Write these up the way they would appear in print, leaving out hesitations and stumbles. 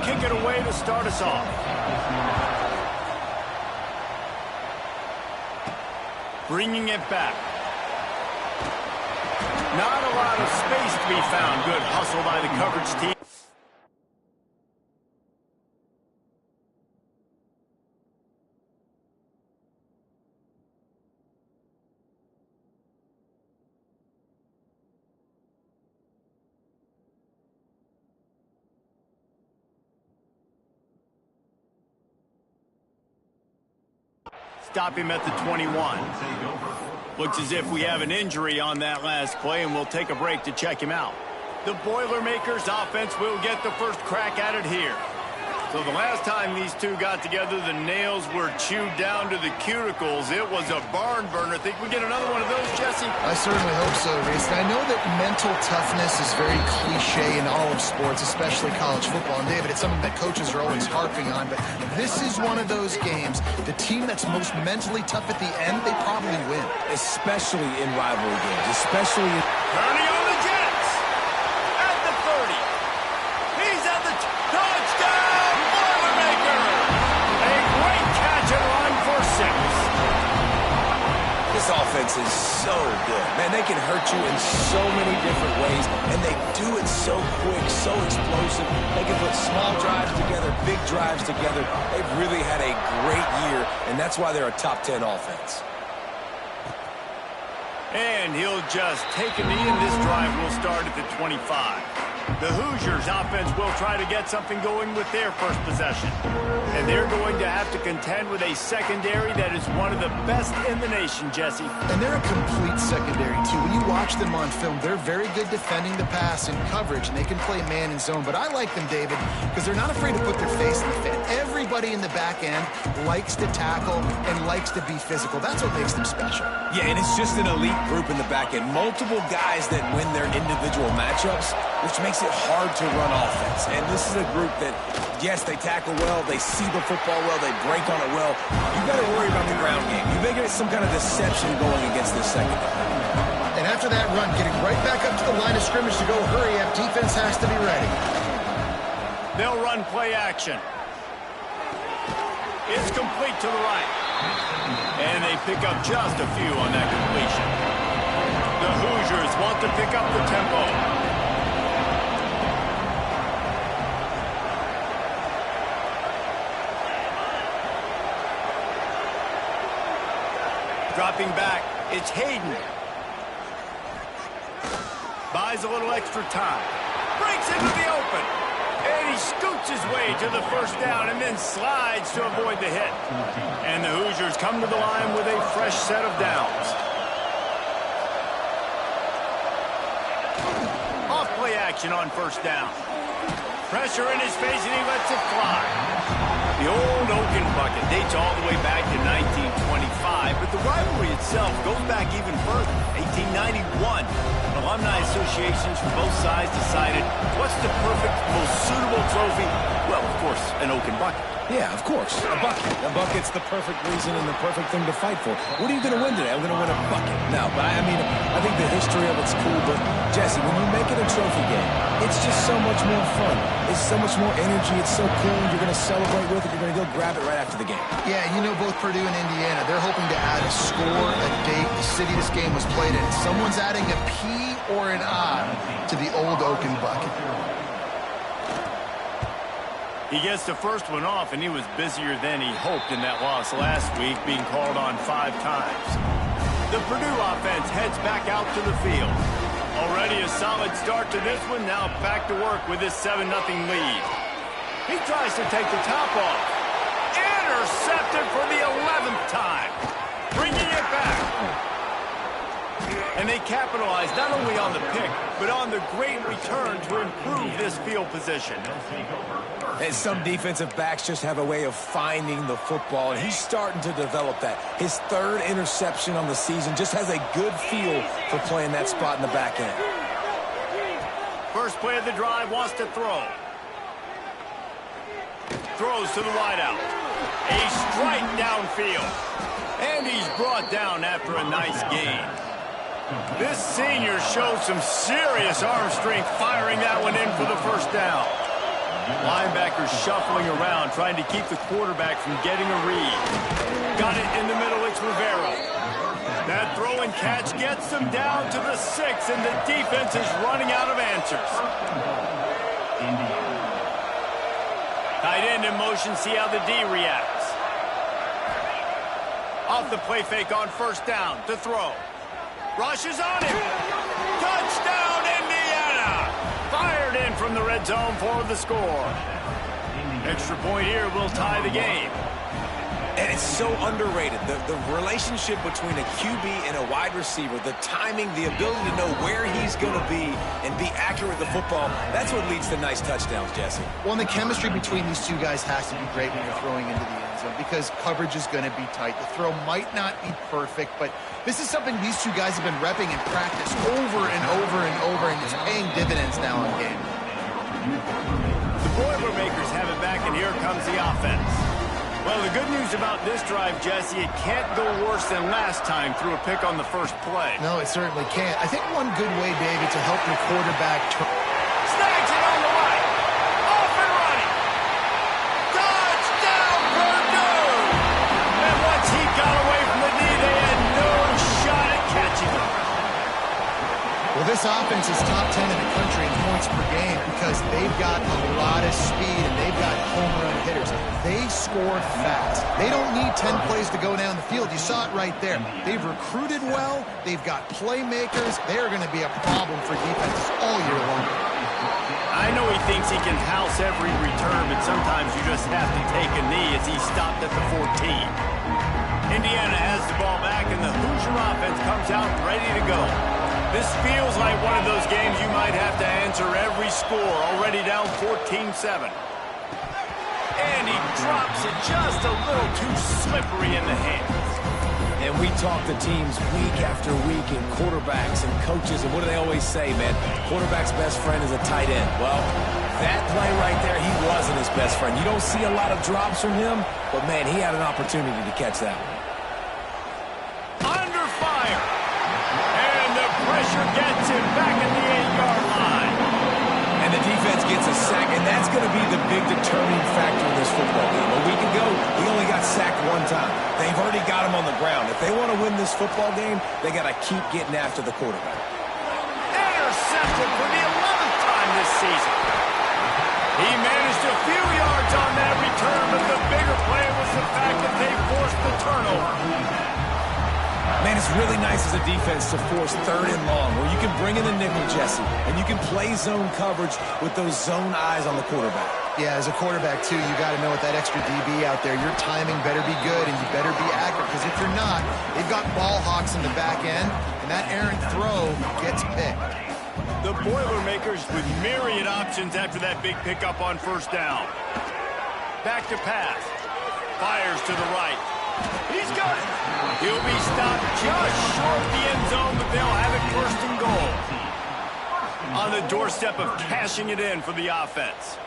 kick it away to start us off. Bringing it back. Not a lot of space to be found. Good hustle by the coverage team. Stop him at the 21. Looks as if we have an injury on that last play, and we'll take a break to check him out. The Boilermakers offense will get the first crack at it here. So the last time these two got together, the nails were chewed down to the cuticles. It was a barn burner. Think we get another one of those, Jesse? I certainly hope so, Reese. And I know that mental toughness is very cliche in all of sports, especially college football. And, David, it's something that coaches are always harping on. But this is one of those games. The team that's most mentally tough at the end, they probably win. Especially in rivalry games. Especially in... Turning on the Jets. At the 30. He's at the touchdown. This offense is so good. Man, they can hurt you in so many different ways, and they do it so quick, so explosive. They can put small drives together, big drives together. They've really had a great year, and that's why they're a top 10 offense. And he'll just take a knee, and this drive will start at the 25. The Hoosiers offense will try to get something going with their first possession. And they're going to have to contend with a secondary that is one of the best in the nation, Jesse. And they're a complete secondary, too. When you watch them on film, they're very good defending the pass and coverage, and they can play man and zone. But I like them, David, because they're not afraid to put their face in the fan. Everybody in the back end likes to tackle and likes to be physical. That's what makes them special. Yeah, and it's just an elite group in the back end. Multiple guys that win their individual matchups, which makes it hard to run offense. And this is a group that, yes, they tackle well, they see the football well, they break on it well. You got to worry about the ground game. You may get some kind of deception going against this secondary. And after that run, getting right back up to the line of scrimmage to go hurry up, defense has to be ready. They'll run play action. It's complete to the right. And they pick up just a few on that completion. The Hoosiers want to pick up the tempo. Dropping back, it's Hayden. Buys a little extra time. Breaks into the open. And he scoots his way to the first down and then slides to avoid the hit. And the Hoosiers come to the line with a fresh set of downs. Off play action on first down. Pressure in his face and he lets it fly. The old Oaken bucket dates all the way back to 1925, but the rivalry itself goes back even further. 1891, alumni associations from both sides decided what's the perfect, most suitable trophy? Well, of course, an Oaken bucket. Yeah, of course, a bucket. A bucket's the perfect reason and the perfect thing to fight for. What are you going to win today? I'm going to win a bucket. No, but I mean, I think the history of it's cool, but Jesse, when you make it a trophy game, it's just so much more fun. It's so much more energy. It's so cool. You're going to celebrate with it. You're going to go grab it right after the game. Yeah, you know, both Purdue and Indiana, they're hoping to add a score, a date, the city this game was played in. Someone's adding a P or an I to the old Oaken bucket. He gets the first one off, and he was busier than he hoped in that loss last week, being called on 5 times. The Purdue offense heads back out to the field. Already a solid start to this one. Now back to work with this 7-0 lead. He tries to take the top off. Intercepted for the 11th time. Bringing it back. And they capitalize not only on the pick, but on the great return to improve this field position. And some defensive backs just have a way of finding the football, and he's starting to develop that. His 3rd interception on the season, just has a good feel for playing that spot in the back end. First play of the drive, wants to throw. Throws to the wideout. A strike downfield. And he's brought down after a nice gain. This senior showed some serious arm strength firing that one in for the first down. Linebackers shuffling around, trying to keep the quarterback from getting a read. Got it in the middle, it's Rivera. That throw and catch gets them down to the 6, and the defense is running out of answers. Tight end in motion, see how the D reacts. Off the play fake on first down to throw. Rush is on him. Touchdown, Indiana! Fired in from the red zone for the score. Extra point here will tie the game. And it's so underrated. The relationship between a QB and a wide receiver, the timing, the ability to know where he's going to be and be accurate with the football, that's what leads to nice touchdowns, Jesse. Well, and the chemistry between these two guys has to be great when you're throwing into the end zone because coverage is going to be tight. The throw might not be perfect, but this is something these two guys have been repping in practice over and over and over, and it's paying dividends now in game. The Boilermakers have it back, and here comes the offense. Well, the good news about this drive, Jesse, it can't go worse than last time through a pick on the first play. No, it certainly can't. I think one good way, David, to help your quarterback turn... Snags it on the right. Off and running. Touchdown, Purdue! And once he got away from the knee, they had no shot at catching him. Well, this offense is top 10 in the country in points per game because they've got a lot of speed and they've got home run hitters. They score fast. They don't need 10 plays to go down the field. You saw it right there. They've recruited well. They've got playmakers. They're going to be a problem for defenses all year long. I know he thinks he can house every return, but sometimes you just have to take a knee as he stopped at the 14. Indiana has the ball back, and the Hoosier offense comes out ready to go. This feels like one of those games you might have to answer every score, already down 14-7. And he drops it just a little too slippery in the hands. And we talk to teams week after week and quarterbacks and coaches, and what do they always say, man? Quarterback's best friend is a tight end. Well, that play right there, he wasn't his best friend. You don't see a lot of drops from him, but, man, he had an opportunity to catch that one. Under fire. And the pressure gets him back at the 8-yard line. And the defense gets a sack, and that's going to be the big determining factor in this football game. A week ago, he only got sacked one time. They've already got him on the ground. If they want to win this football game, they got to keep getting after the quarterback. Intercepted for the 11th time this season. He managed a few yards on that return, but the bigger play was the fact that they forced the turnover. Man, it's really nice as a defense to force 3rd and long, where you can bring in the nickel, Jesse, and you can play zone coverage with those zone eyes on the quarterback. Yeah, as a quarterback, too, you got to know with that extra DB out there, your timing better be good and you better be accurate, because if you're not, they've got ball hawks in the back end, and that errant throw gets picked. The Boilermakers with myriad options after that big pickup on first down. Back to pass. Fires to the right. He's got it. He'll be stopped just short of the end zone, but they'll have it 1st and goal. On the doorstep of cashing it in for the offense.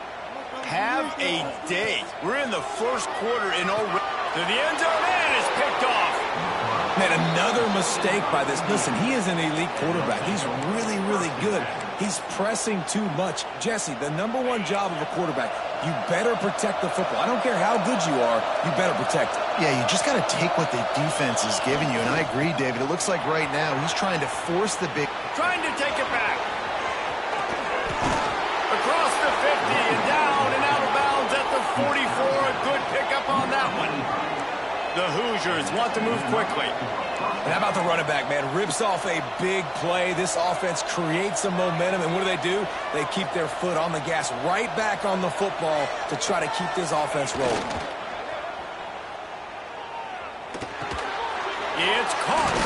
Have a day. We're in the first quarter and already to the end zone, and it's picked off. Man, another mistake by this. Listen, he is an elite quarterback. He's really, really good. He's pressing too much. Jesse, the #1 job of a quarterback, you better protect the football. I don't care how good you are, you better protect it. Yeah, you just got to take what the defense is giving you, and I agree, David. It looks like right now he's trying to force the big... Trying to take it back. Across the 50 and down and out of bounds at the 44. A good pickup on that one. The Hoosiers want to move quickly. And how about the running back, man? Rips off a big play. This offense creates some momentum, and what do? They keep their foot on the gas right back on the football to try to keep this offense rolling. It's caught.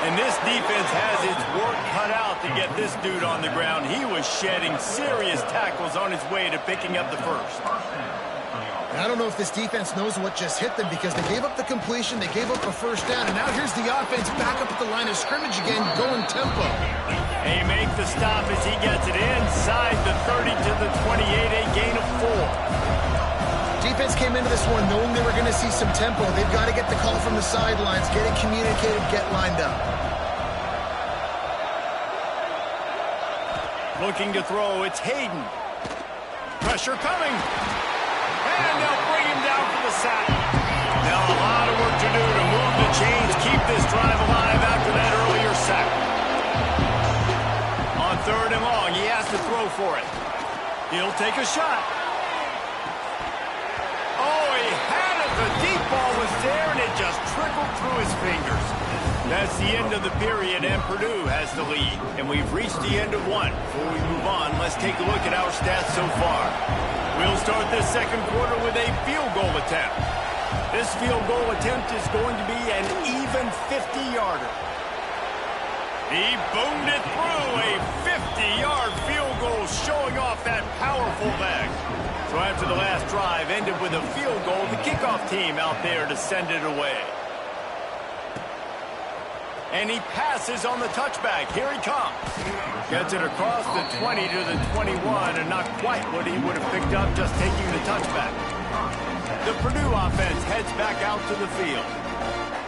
And this defense has its work cut out to get this dude on the ground. He was shedding serious tackles on his way to picking up the first. And I don't know if this defense knows what just hit them because they gave up the completion, they gave up a first down, and now here's the offense back up at the line of scrimmage again, going tempo. They make the stop as he gets it inside the 30 to the 28, a gain of 4. Defense came into this one knowing they were going to see some tempo. They've got to get the call from the sidelines, get it communicated, get lined up. Looking to throw, it's Hayden. Pressure coming. And they'll bring him down for the sack. Now a lot of work to do to move the chains, keep this drive alive after that earlier sack. On 3rd and long, he has to throw for it. He'll take a shot. Oh, he had it. The deep ball was there, and it just trickled through his fingers. That's the end of the period, and Purdue has the lead. And we've reached the end of one. Before we move on, let's take a look at our stats so far. We'll start this second quarter with a field goal attempt. This field goal attempt is going to be an even 50-yarder. He boomed it through, a 50-yard field goal showing off that powerful leg. So after the last drive ended with a field goal, the kickoff team out there to send it away. And he passes on the touchback. Here he comes. Gets it across the 20 to the 21, and not quite what he would have picked up just taking the touchback. The Purdue offense heads back out to the field.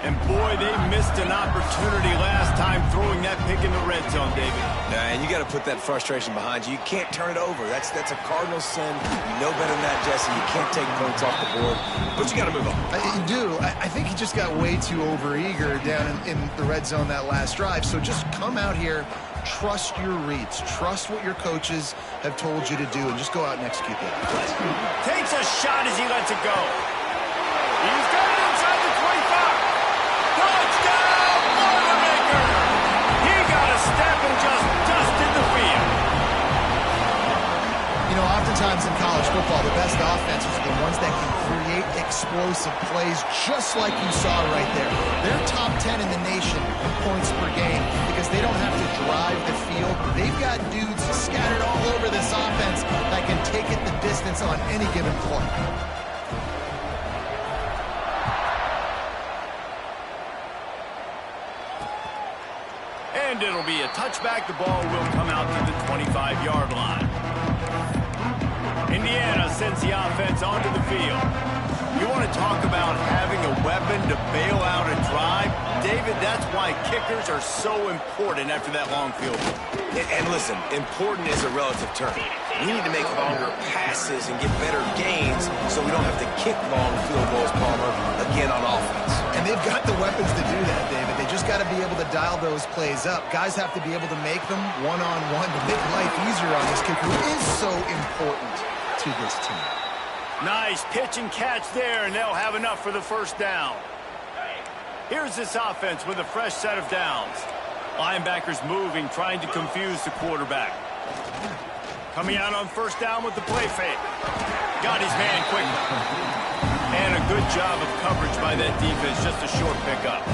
And boy, they missed an opportunity last time throwing that pick in the red zone, David. And you got to put that frustration behind you. You can't turn it over. That's a cardinal sin. You know better than that, Jesse. You can't take points off the board. But you got to move on. You do. I think he just got way too overeager down in the red zone that last drive. So just come out here, trust your reads, trust what your coaches have told you to do, and just go out and execute that. Takes a shot as he lets it go. He's got it inside the 25. Touchdown, Boilermaker! He got a step and just dusted the field. You know, oftentimes in college football, the best offenses are the ones that can create explosive plays just like you saw right there. They're top 10 in the nation in points per game because they don't have to drive the field. They've got dudes scattered all over this offense that can take it the distance on any given play. And it'll be a touchback. The ball will come out to the 25-yard line. Indiana sends the offense onto the field. You want to talk about having a weapon to bail out a drive? David, that's why kickers are so important after that long field goal. And listen, important is a relative term. We need to make longer passes and get better gains so we don't have to kick long field goals, Palmer, again on offense. And they've got the weapons to do that, David. They just got to be able to dial those plays up. Guys have to be able to make them one-on-one to make life easier on this kicker, who is so important to this team. Nice pitch and catch there, and they'll have enough for the first down. Here's this offense with a fresh set of downs. Linebackers moving, trying to confuse the quarterback. Coming out on first down with the play fake. Got his man quickly. And a good job of coverage by that defense, just a short pickup.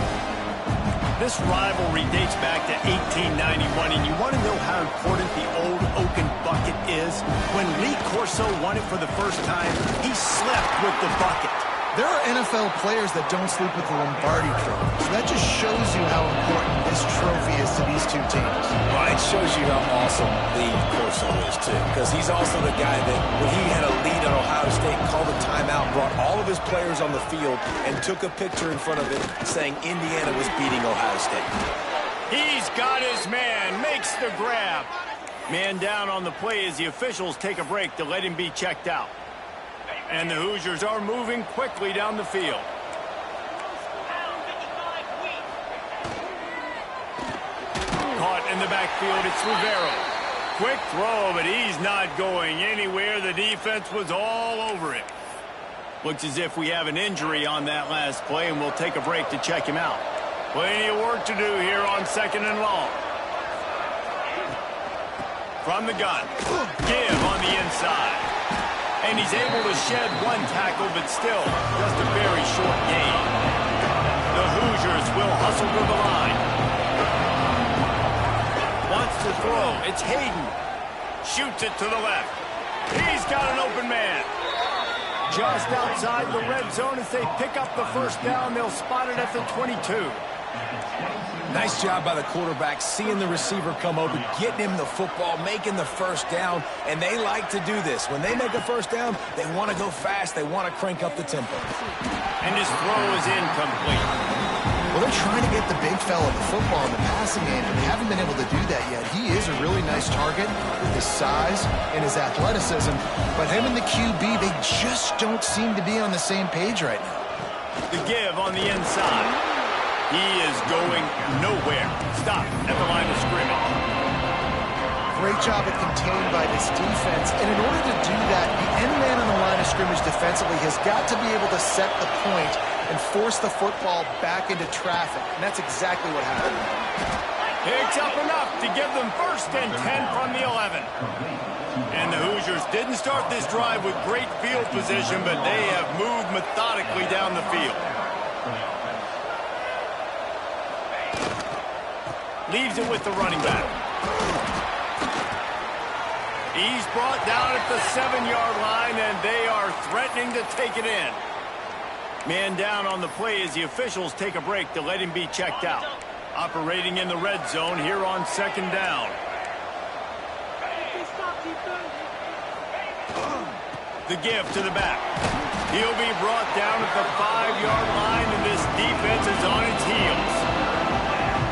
This rivalry dates back to 1891, and you want to know how important the old Oaken bucket is? When Lee Corso won it for the first time, he slept with the bucket. There are NFL players that don't sleep with the Lombardi trophy, so that just shows you how important this trophy is to these two teams. Well, it shows you how awesome Lee Corso is, too, because he's also the guy that, when he had a lead on Ohio State, called a timeout, brought all of his players on the field, and took a picture in front of it saying Indiana was beating Ohio State. He's got his man, makes the grab. Man down on the play as the officials take a break to let him be checked out. And the Hoosiers are moving quickly down the field. Caught in the backfield, it's Rivero. Quick throw, but he's not going anywhere. The defense was all over it. Looks as if we have an injury on that last play, and we'll take a break to check him out. Plenty of work to do here on second and long. From the gun, give on the inside. And he's able to shed one tackle, but still just a very short gain. The Hoosiers will hustle to the line. Wants to throw. It's Hayden. Shoots it to the left. He's got an open man. Just outside the red zone as they pick up the first down. They'll spot it at the 22. Nice job by the quarterback, seeing the receiver come over, getting him the football, making the first down, and they like to do this. When they make a first down, they want to go fast. They want to crank up the tempo. And his throw is incomplete. Well, they're trying to get the big fella the football in the passing game, but they haven't been able to do that yet. He is a really nice target with his size and his athleticism, but him and the QB, they just don't seem to be on the same page right now. The give on the inside. He is going nowhere. Stop at the line of scrimmage. Great job at contained by this defense, and in order to do that, the end man on the line of scrimmage defensively has got to be able to set the point and force the football back into traffic, and that's exactly what happened. Picks up enough to give them 1st and 10 from the 11. And the Hoosiers didn't start this drive with great field position, but they have moved methodically down the field. Leaves it with the running back. He's brought down at the 7-yard line, and they are threatening to take it in. Man down on the play as the officials take a break to let him be checked out. Operating in the red zone here on 2nd down. The give to the back. He'll be brought down at the 5-yard line, and this defense is on its heels.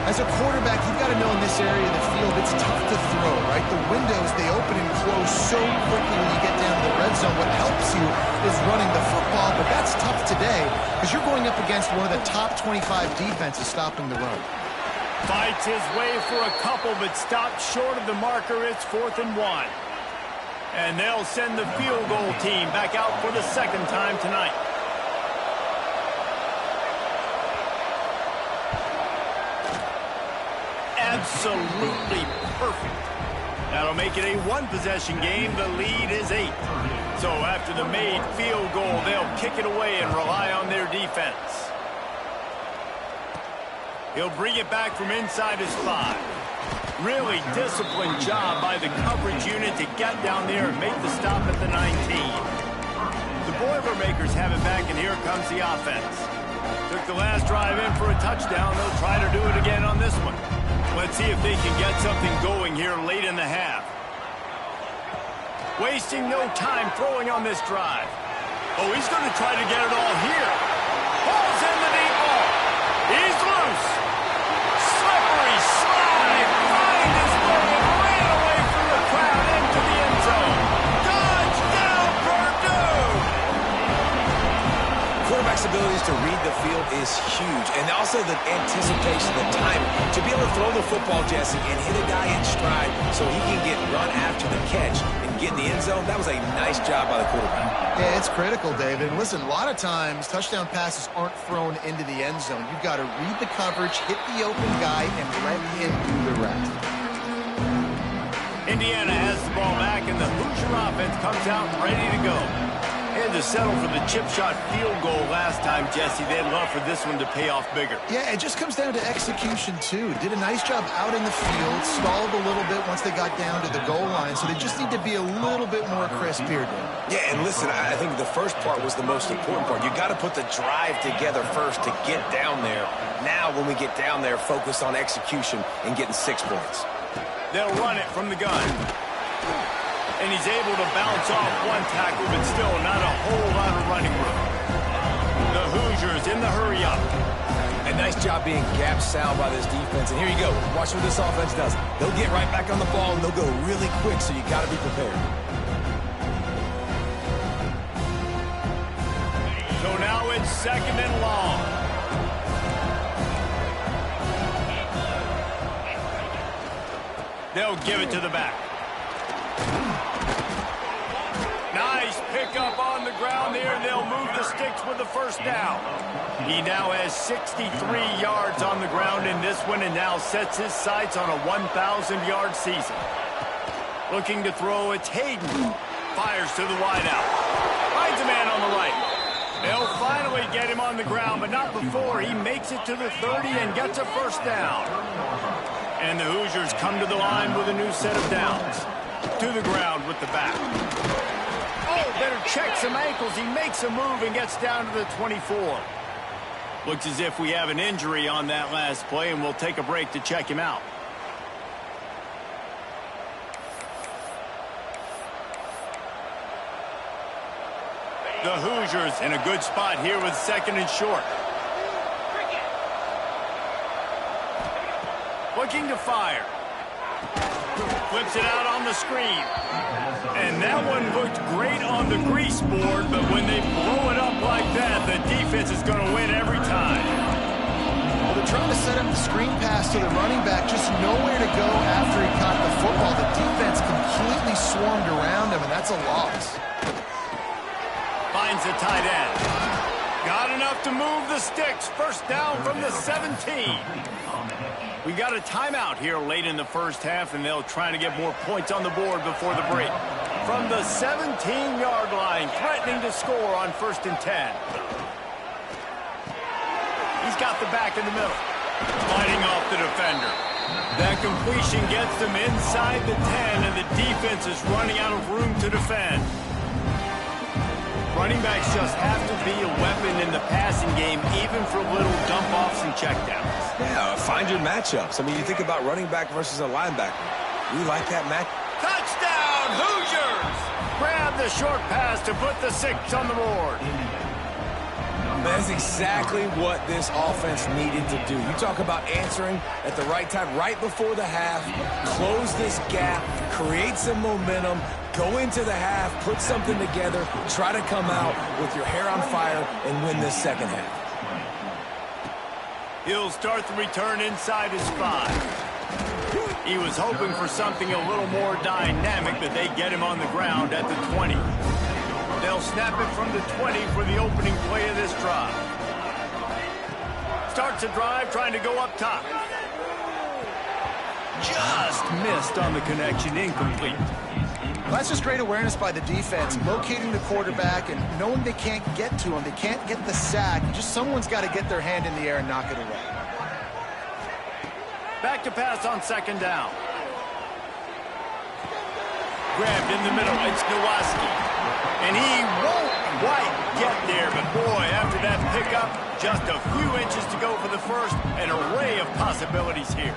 As a quarterback, you've got to know in this area of the field, it's tough to throw, right? The windows, they open and close so quickly when you get down to the red zone. What helps you is running the football, but that's tough today because you're going up against one of the top 25 defenses stopping the run. Fights his way for a couple, but stopped short of the marker. It's 4th and 1. And they'll send the field goal team back out for the 2nd time tonight. Absolutely perfect. That'll make it a 1-possession game. The lead is 8. So after the made field goal, they'll kick it away and rely on their defense. He'll bring it back from inside his 5. Really disciplined job by the coverage unit to get down there and make the stop at the 19. The Boilermakers have it back, and here comes the offense. Took the last drive in for a touchdown. They'll try to do it again on this one. Let's see if they can get something going here late in the half. Wasting no time throwing on this drive. Oh, he's going to try to get it all here. Ball's in the deep ball. He's loose. Slippery slide. Find his way and ran away from the crowd into the end zone. Touchdown, Purdue! Quarterback's abilities to read the field is huge, and also the anticipation, the timing. To be able to throw the football, Jesse, and hit a guy in stride so he can get run after the catch and get in the end zone, that was a nice job by the quarterback. Yeah, it's critical, David. And listen, a lot of times touchdown passes aren't thrown into the end zone. You've got to read the coverage, hit the open guy, and let him do the rest. Indiana has the ball back, and the Hoosier offense comes out ready to go. Had to settle for the chip shot field goal last time, Jesse. They'd love for this one to pay off bigger. Yeah, it just comes down to execution, too. Did a nice job out in the field, stalled a little bit once they got down to the goal line, so they just need to be a little bit more crisp here, David. Yeah, and listen, I think the first part was the most important part. You got to put the drive together first to get down there. Now, when we get down there, focus on execution and getting 6 points. They'll run it from the gun. And he's able to bounce off one tackle, but still not a whole lot of running room. The Hoosiers in the hurry-up. A nice job being gap sound by this defense. And here you go. Watch what this offense does. They'll get right back on the ball, and they'll go really quick, so you got to be prepared. So now it's 2nd and long. They'll give it to the back. Nice pickup on the ground there, and they'll move the sticks with the 1st down. He now has 63 yards on the ground in this one and now sets his sights on a 1,000-yard season. Looking to throw, it's Hayden. Fires to the wideout. Finds a man on the right. They'll finally get him on the ground, but not before he makes it to the 30 and gets a 1st down. And the Hoosiers come to the line with a new set of downs. To the ground with the back. Oh, better check some ankles. He makes a move and gets down to the 24. Looks as if we have an injury on that last play, and we'll take a break to check him out. The Hoosiers in a good spot here with 2nd and short. looking to fire. Flips it out on the screen. And that one looked great on the grease board, but when they blow it up like that, the defense is going to win every time. Well, they're trying to set up the screen pass to the running back, just nowhere to go after he caught the football. The defense completely swarmed around him, and that's a loss. Finds the tight end. Got enough to move the sticks. First down from the 17. We got a timeout here late in the first half, and they'll try to get more points on the board before the break. From the 17-yard line, threatening to score on 1st and 10. He's got the back in the middle. Fighting off the defender. That completion gets them inside the 10, and the defense is running out of room to defend. Running backs just have to be a weapon in the passing game, even for little dump-offs and checkdowns. Yeah, find your matchups. I mean, you think about running back versus a linebacker. We like that match. Touchdown, Hoosiers! Grab the short pass to put the 6 on the board. That's exactly what this offense needed to do. You talk about answering at the right time, right before the half, close this gap, create some momentum, go into the half, put something together, try to come out with your hair on fire and win this second half. He'll start the return inside his 5. He was hoping for something a little more dynamic, but they get him on the ground at the 20. They'll snap it from the 20 for the opening play of this drive. Starts a drive trying to go up top. Just missed on the connection, incomplete. That's just great awareness by the defense, locating the quarterback and knowing they can't get to him. They can't get the sack. Just someone's got to get their hand in the air and knock it away. Back to pass on 2nd down. Grabbed in the middle. It's Nowaski. And he won't quite get there, but boy, after that pickup, just a few inches to go for the first. An array of possibilities here.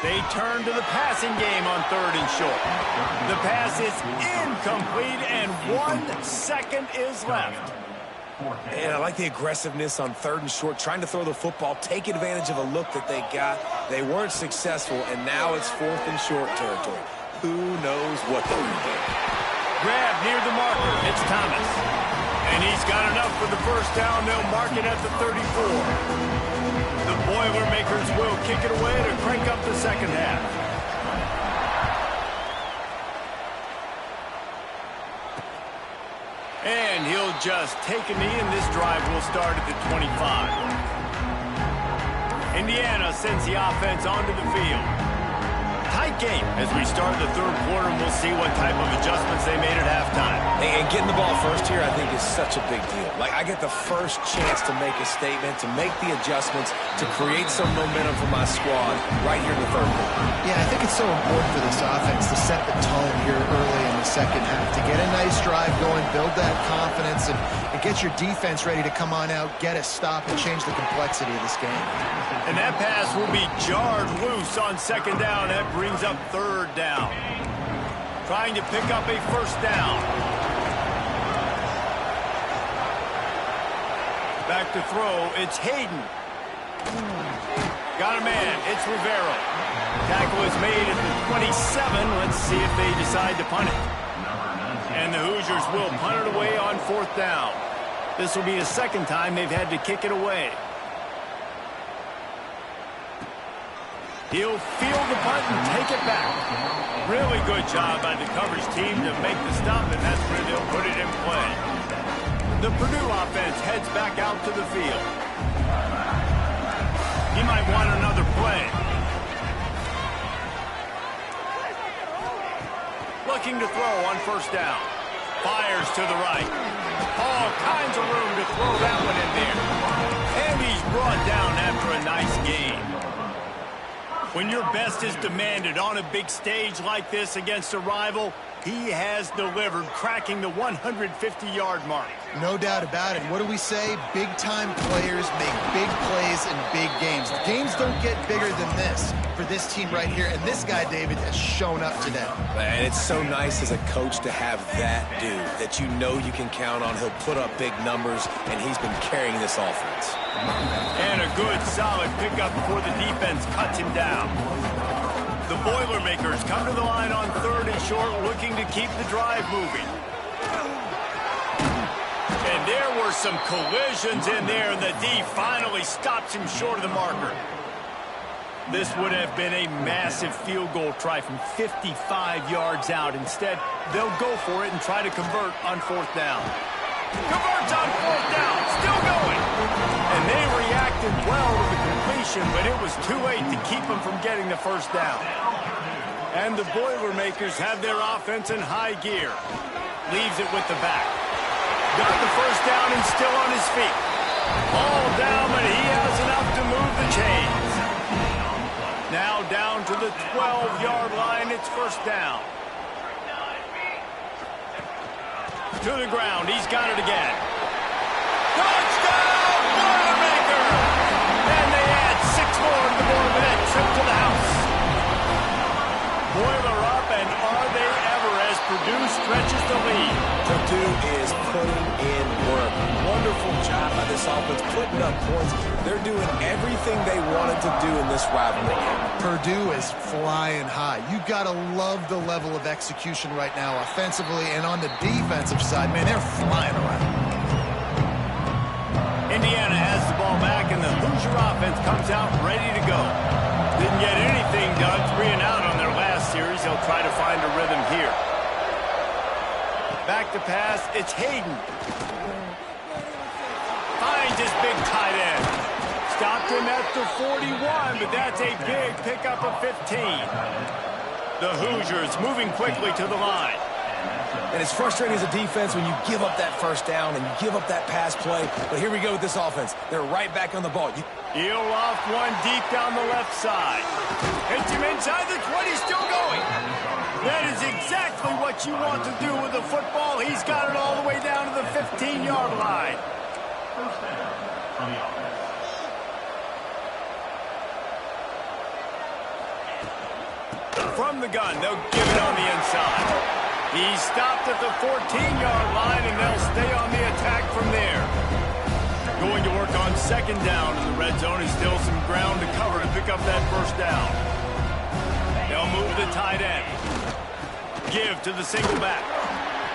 They turn to the passing game on 3rd and short. The pass is incomplete, and 1 second is left. And I like the aggressiveness on 3rd and short, trying to throw the football, take advantage of a look that they got. They weren't successful, and now it's 4th and short territory. Who knows what they're going to do. Grab near the marker. It's Thomas. And he's got enough for the first down. They'll mark it at the 34. The Boilermakers will kick it away to crank up the second half. And he'll just take a knee, and this drive will start at the 25. Indiana sends the offense onto the field. Tight game as we start the 3rd quarter, and we'll see what type of adjustments they made at halftime. And getting the ball first here, I think, is such a big deal. Like, I get the first chance to make a statement, to make the adjustments, to create some momentum for my squad right here in the 3rd quarter. Yeah, I think it's so important for this offense to set the tone here early in the second half, to get a nice drive going, build that confidence, and get your defense ready to come on out, get a stop, and change the complexity of this game. And that pass will be jarred loose on 2nd down. That brings up 3rd down. Trying to pick up a 1st down. Back to throw. It's Hayden. Got a man. It's Rivero. Tackle is made at the 27. Let's see if they decide to punt it. And the Hoosiers will punt it away on 4th down. This will be the 2nd time they've had to kick it away. He'll field the punt and take it back. Really good job by the coverage team to make the stop, and that's where they'll put it in play. The Purdue offense heads back out to the field. He might want another play. Looking to throw on 1st down. Fires to the right. All kinds of room to throw that one in there. And he's brought down after a nice game. When your best is demanded on a big stage like this against a rival, He has delivered, cracking the 150-yard mark. No doubt about it. What do we say? Big-time players make big plays in big games. The games don't get bigger than this for this team right here, and this guy, David, has shown up today. And it's so nice as a coach to have that dude that you know you can count on. He'll put up big numbers, and he's been carrying this offense. And a good, solid pickup before the defense cuts him down. The Boilermakers come to the line on 3rd and short, looking to keep the drive moving. And there were some collisions in there, and the D finally stops him short of the marker. This would have been a massive field goal try from 55 yards out. Instead, they'll go for it and try to convert on 4th down. Converts on 4th down, still going. And they reacted well to the completion, but it was too late to keep them from getting the 1st down. And the Boilermakers have their offense in high gear. Leaves it with the back. Got the 1st down and still on his feet. All down, but he has enough to move the chains. Now down to the 12-yard line, it's 1st down. To the ground, he's got it again. Touchdown, Boilermaker! And they add 6 more to the board with that trip to the house. Boiler up, and are they ever as Purdue stretches the lead. Purdue is putting in work. Wonderful job by this offense, putting up points. They're doing everything they wanted to do in this rivalry. Purdue is flying high. You got to love the level of execution right now offensively, and on the defensive side, man, they're flying around. Indiana has the ball back, and the Hoosier offense comes out ready to go. Didn't get anything done, 3 and out on their last series. They'll try to find a rhythm here. Back to pass, it's Hayden. Finds his big tight end. Stopped him at the 41, but that's a big pickup of 15. The Hoosiers moving quickly to the line. And it's frustrating as a defense when you give up that 1st down and you give up that pass play. But here we go with this offense. They're right back on the ball. He'll off one deep down the left side. Hits him inside the 20, still going. That is exactly what you want to do with the football. He's got it all the way down to the 15-yard line. From the gun, they'll give it on the inside. He stopped at the 14-yard line, and they'll stay on the attack from there. Going to work on 2nd down in the red zone. Is still some ground to cover to pick up that 1st down. They'll move the tight end. Give to the single back.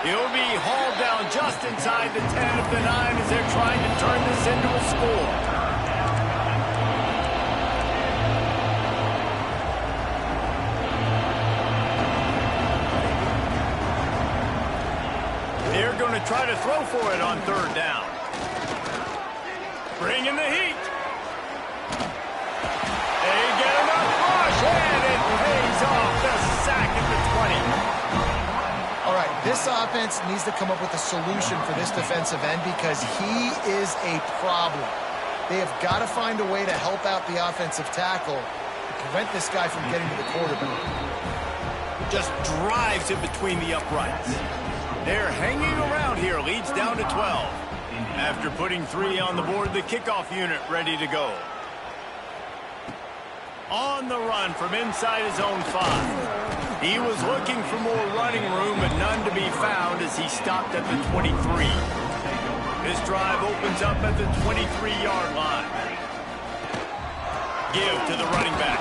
He'll be hauled down just inside the 10 of the 9 as they're trying to turn this into a score. They're going to try to throw for it on 3rd down. Bring in the heat. They get enough rush, and it pays off the sack at the 20. All right, this offense needs to come up with a solution for this defensive end because he is a problem. They have got to find a way to help out the offensive tackle to prevent this guy from getting to the quarterback. Just drives it between the uprights. They're hanging around here. Leads down to 12. After putting 3 on the board, the kickoff unit ready to go. On the run from inside his own 5. He was looking for more running room, but none to be found as he stopped at the 23. This drive opens up at the 23-yard line. Give to the running back.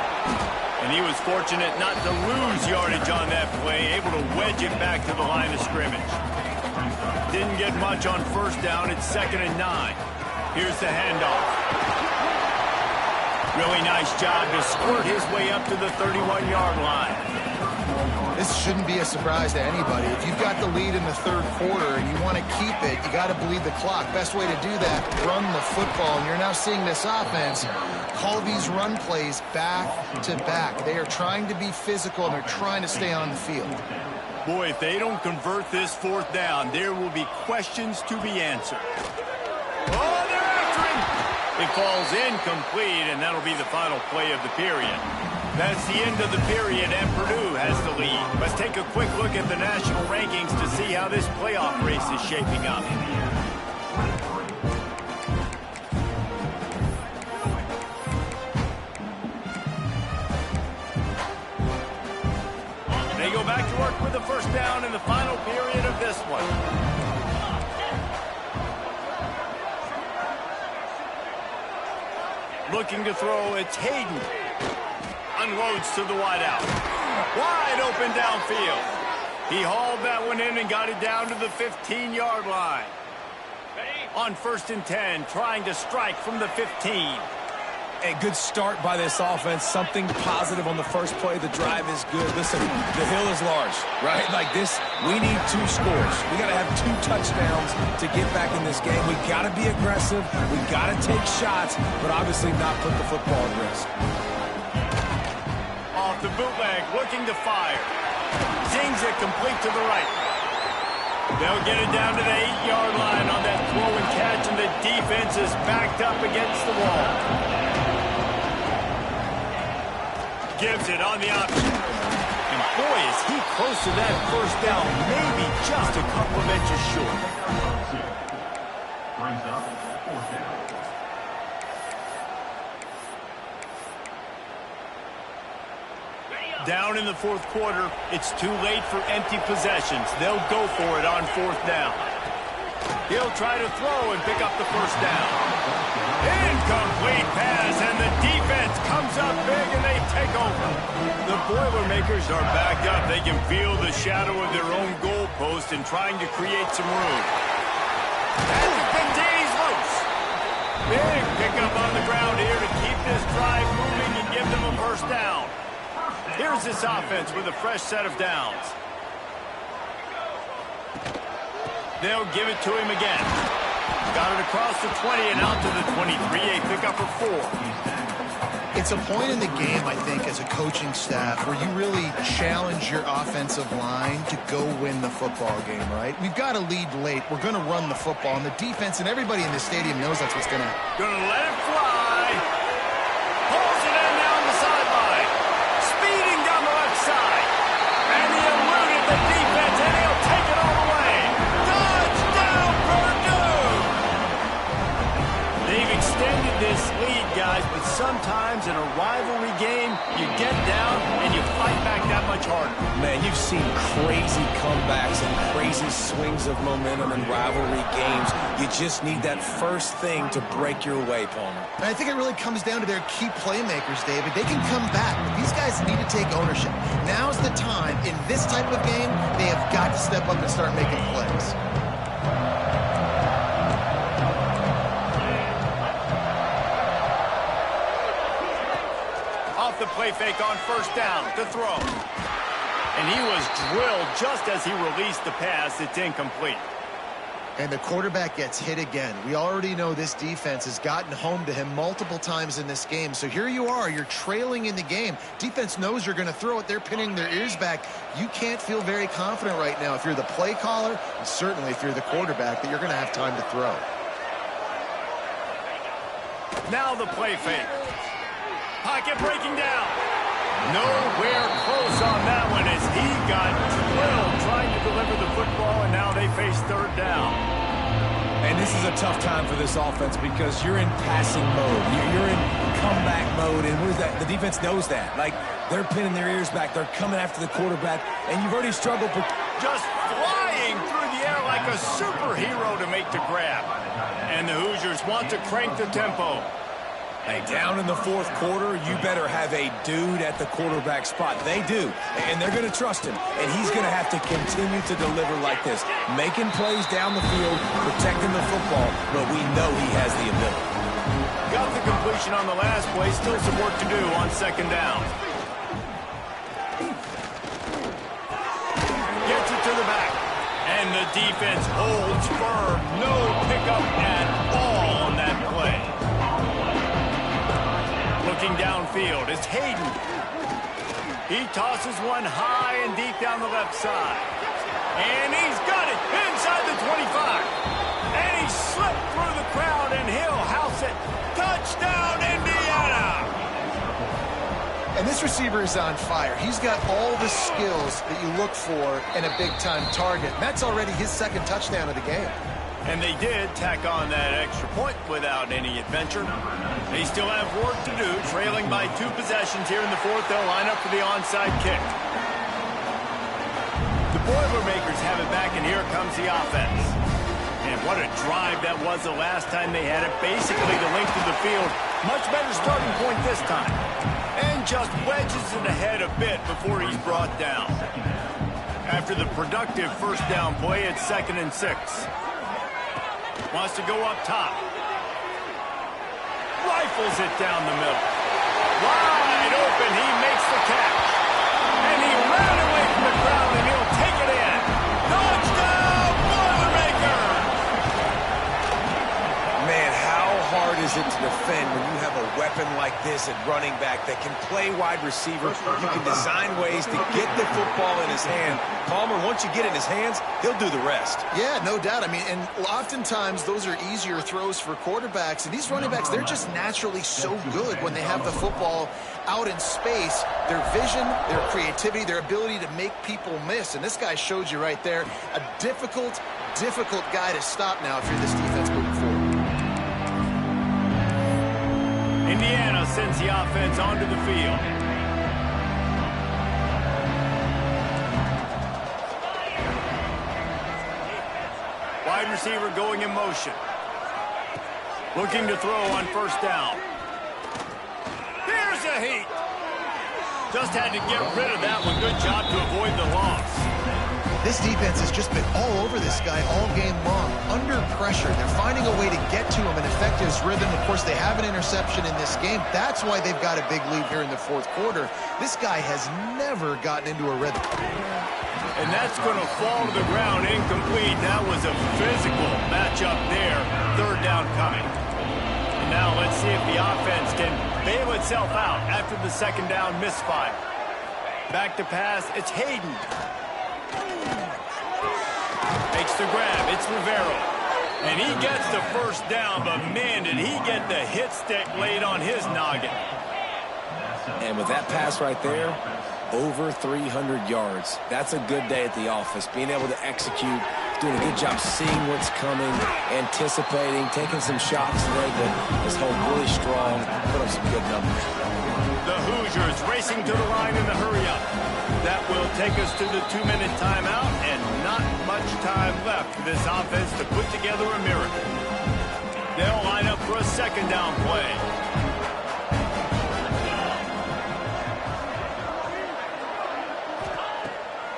And he was fortunate not to lose yardage on that play, able to wedge it back to the line of scrimmage. Didn't get much on 1st down. It's 2nd and 9. Here's the handoff. Really nice job to squirt his way up to the 31-yard line. This shouldn't be a surprise to anybody. If you've got the lead in the 3rd quarter and you want to keep it, you got to bleed the clock. Best way to do that, run the football. And you're now seeing this offense call these run plays back to back. They are trying to be physical, and they're trying to stay on the field. Boy, if they don't convert this 4th down, there will be questions to be answered. Oh, they're after him! It falls incomplete, and that'll be the final play of the period. That's the end of the period, and Purdue has the lead. Let's take a quick look at the national rankings to see how this playoff race is shaping up. They go back to work with the first down in the final period of this one. Looking to throw, it's Hayden. Unloads to the wideout. Wide open downfield. He hauled that one in and got it down to the 15-yard line. On 1st and 10, trying to strike from the 15. A good start by this offense. Something positive on the first play. The drive is good. Listen, the hill is large, right? Like this, we need 2 scores. We got to have 2 touchdowns to get back in this game. We got to be aggressive. We got to take shots, but obviously not put the football at risk. Off the bootleg, looking to fire. Zings it complete to the right. They'll get it down to the 8-yard line on that throw and catch, and the defense is backed up against the wall. Gives it on the option. And boy, is he close to that first down, maybe just a couple of inches short. Brings up 4th down. Down in the 4th quarter, it's too late for empty possessions. They'll go for it on 4th down. He'll try to throw and pick up the first down. Incomplete pass, and the defense comes up big, and they take over. The Boilermakers are backed up. They can feel the shadow of their own goalpost and trying to create some room. And the Pinty's loose. Big pickup on the ground here to keep this drive moving and give them a first down. Here's this offense with a fresh set of downs. They'll give it to him again. Got it across the 20 and out to the 23. A pickup of 4. It's a point in the game, I think, as a coaching staff where you really challenge your offensive line to go win the football game, right? We've got to lead late. We're going to run the football, and the defense and everybody in the stadium knows that's what's going to happen. Going to let it fly. Pulls it in down the sideline. Speeding down the left side. And he eluded the defense, and he'll take it all the way. Touchdown, Purdue! They've extended this lead, guys, but sometimes in a rivalry game, you get down and you fight back that much harder. Man, you've seen crazy comebacks and crazy swings of momentum in rivalry games. You just need that first thing to break your way, Palmer. And I think it really comes down to their key playmakers, David. They can come back, but these guys need to take ownership. Now's the time. In this type of game, they have got to step up and start making plays. Off the play fake on first down to throw. And he was drilled just as he released the pass. It's incomplete. And the quarterback gets hit again. We already know this defense has gotten home to him multiple times in this game. So here you are, you're trailing in the game. Defense knows you're going to throw it. They're pinning their ears back. You can't feel very confident right now if you're the play caller, and certainly if you're the quarterback, that you're going to have time to throw. Now the play fake. Pocket breaking down. Nowhere close on that one as he got drilled trying to deliver the football, and now they face 3rd down. And this is a tough time for this offense because you're in passing mode. You're in comeback mode, and what is that? The defense knows that. Like, they're pinning their ears back. They're coming after the quarterback, and you've already struggled. Just flying through the air like a superhero to make the grab. And the Hoosiers want to crank the tempo. Hey, down in the 4th quarter, you better have a dude at the quarterback spot. They do, and they're going to trust him. And he's going to have to continue to deliver like this, making plays down the field, protecting the football, but we know he has the ability. Got the completion on the last play. Still some work to do on 2nd down. Gets it to the back. And the defense holds firm. No pickup at all on that play. Looking downfield, it's Hayden. He tosses one high and deep down the left side. And he's got it inside the 25. And he slipped through the crowd, and he'll house it. Touchdown, Indiana! And this receiver is on fire. He's got all the skills that you look for in a big-time target. And that's already his second touchdown of the game. And they did tack on that extra point without any adventure. They still have work to do, trailing by 2 possessions here in the fourth. They'll line up for the onside kick. The Boilermakers have it back, and here comes the offense. And what a drive that was the last time they had it. Basically the length of the field. Much better starting point this time. And just wedges it ahead a bit before he's brought down. After the productive first down play, it's 2nd and 6. Wants to go up top. Rifles it down the middle. Wide open, he makes the catch. And he ran away from the crowd, and he'll take it in. Touchdown, Boilermakers! Man, how hard is it to defend when you have a weapon like this at running back that can play wide receiver? You can design ways to get the football in his hand. Palmer, once you get it in his hands, he'll do the rest. Yeah, no doubt. I mean, and oftentimes those are easier throws for quarterbacks. And these running backs, they're just naturally so good when they have the football out in space. Their vision, their creativity, their ability to make people miss. And this guy showed you right there, a difficult guy to stop now if you're this defense moving forward. Indiana sends the offense onto the field. Wide receiver going in motion. Looking to throw on first down. Here's a heat. Just had to get rid of that one. Good job to avoid the loss. This defense has just been all over this guy all game long. Under pressure, they're finding a way to get to him and affect his rhythm. Of course, they have an interception in this game. That's why they've got a big lead here in the fourth quarter. This guy has never gotten into a rhythm. And that's going to fall to the ground incomplete. That was a physical matchup there. Third down coming. And now let's see if the offense can bail itself out after the second down misfire. Back to pass. It's Hayden. Makes the grab. It's Rivero. And he gets the first down, but man, did he get the hit stick laid on his noggin. And with that pass right there, over 300 yards. That's a good day at the office. Being able to execute, doing a good job seeing what's coming, anticipating, taking some shots there that is held really strong, put up some good numbers. The Hoosiers racing to the line in the hurry-up. That will take us to the 2-minute timeout, and not much time left for this offense to put together a miracle. They'll line up for a second down play.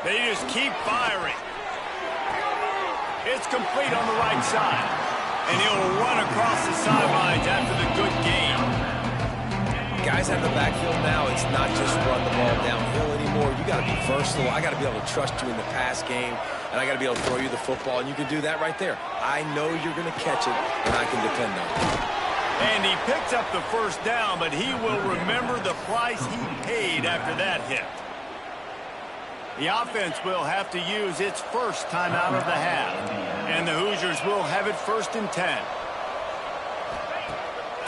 They just keep firing. It's complete on the right side. And he'll run across the sidelines after the good gain. Guys have the backfield now. It's not just run the ball downhill anymore. You got to be versatile. I got to be able to trust you in the pass game, and I got to be able to throw you the football, and you can do that right there. I know you're going to catch it, and I can depend on it. And he picks up the first down, but he will remember the price he paid after that hit. The offense will have to use its first timeout of the half, and the Hoosiers will have it 1st and 10.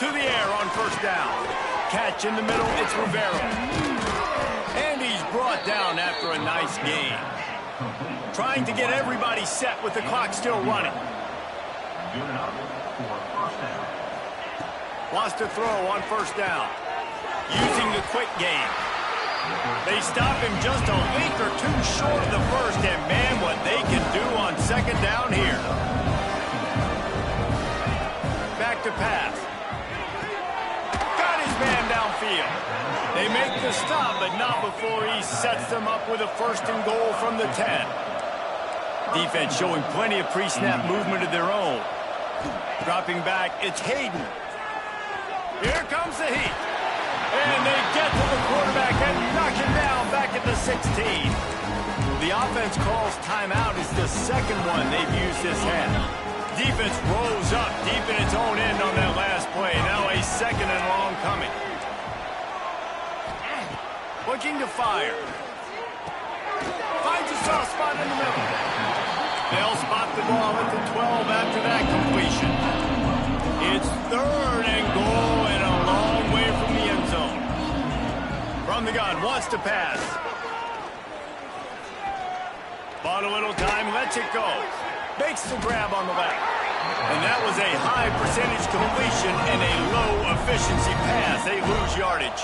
To the air on first down. Catch in the middle, it's Rivero. And he's brought down after a nice gain. Trying to get everybody set with the clock still running. Wants to throw on first down. Using the quick game. They stop him just a length or two short of the first, and man, what they can do on second down here. Back to pass. Got his man downfield. They make the stop, but not before he sets them up with a 1st and goal from the 10. Defense showing plenty of pre-snap movement of their own. Dropping back, it's Hayden. Here comes the heat. And they get to the quarterback and knock him down back at the 16. The offense calls timeout. It's the second one they've used this half. Defense rolls up deep in its own end on that last play. Now a 2nd and long coming. Looking to fire. Finds a soft spot in the middle. They'll spot the ball at the 12 after that completion. It's 3rd and goal and a long way from the end zone. From From the gun, wants to pass. Bought a little time, lets it go. Makes the grab on the left. And that was a high percentage completion and a low efficiency pass. They lose yardage.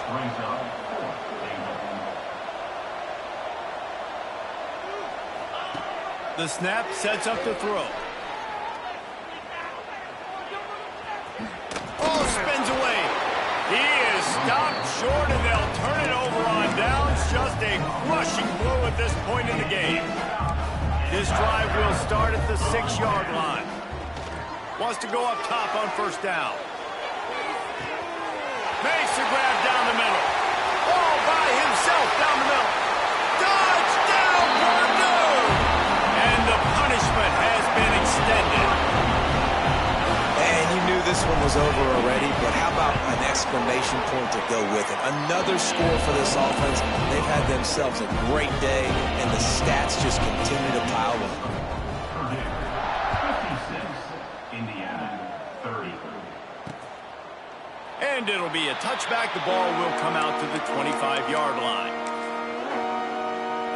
The snap sets up the throw. Oh, spins away. He is stopped short, and they'll turn it over on downs. Just a crushing blow at this point in the game. This drive will start at the 6-yard line. Wants to go up top on first down. Makes the grab down the middle. All by himself down the middle. Touchdown, Purdue! And the punishment has been extended. And you knew this one was over already, but how about an exclamation point to go with it? Another score for this offense. They've had themselves a great day, and the stats just continue to pile up. Purdue, 56, Indiana, 30. And it'll be a touchback. The ball will come out to the 25-yard line.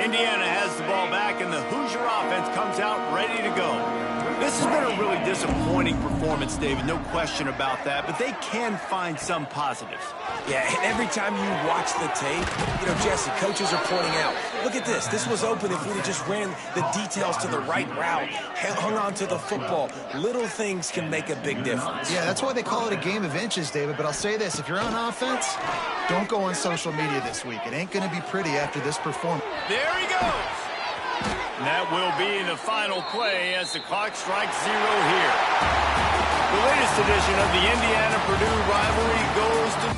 Indiana has the ball back, and the Hoosier offense comes out ready to go. This has been a really disappointing performance, David, no question about that, but they can find some positives. Yeah, and every time you watch the tape, you know, Jesse, coaches are pointing out, look at this. This was open if we would just ran the details to the right route, hung on to the football. Little things can make a big difference. Yeah, that's why they call it a game of inches, David. But I'll say this, if you're on offense, don't go on social media this week. It ain't going to be pretty after this performance. There he goes. And that will be the final play as the clock strikes 0 here. The latest edition of the Indiana-Purdue rivalry goes to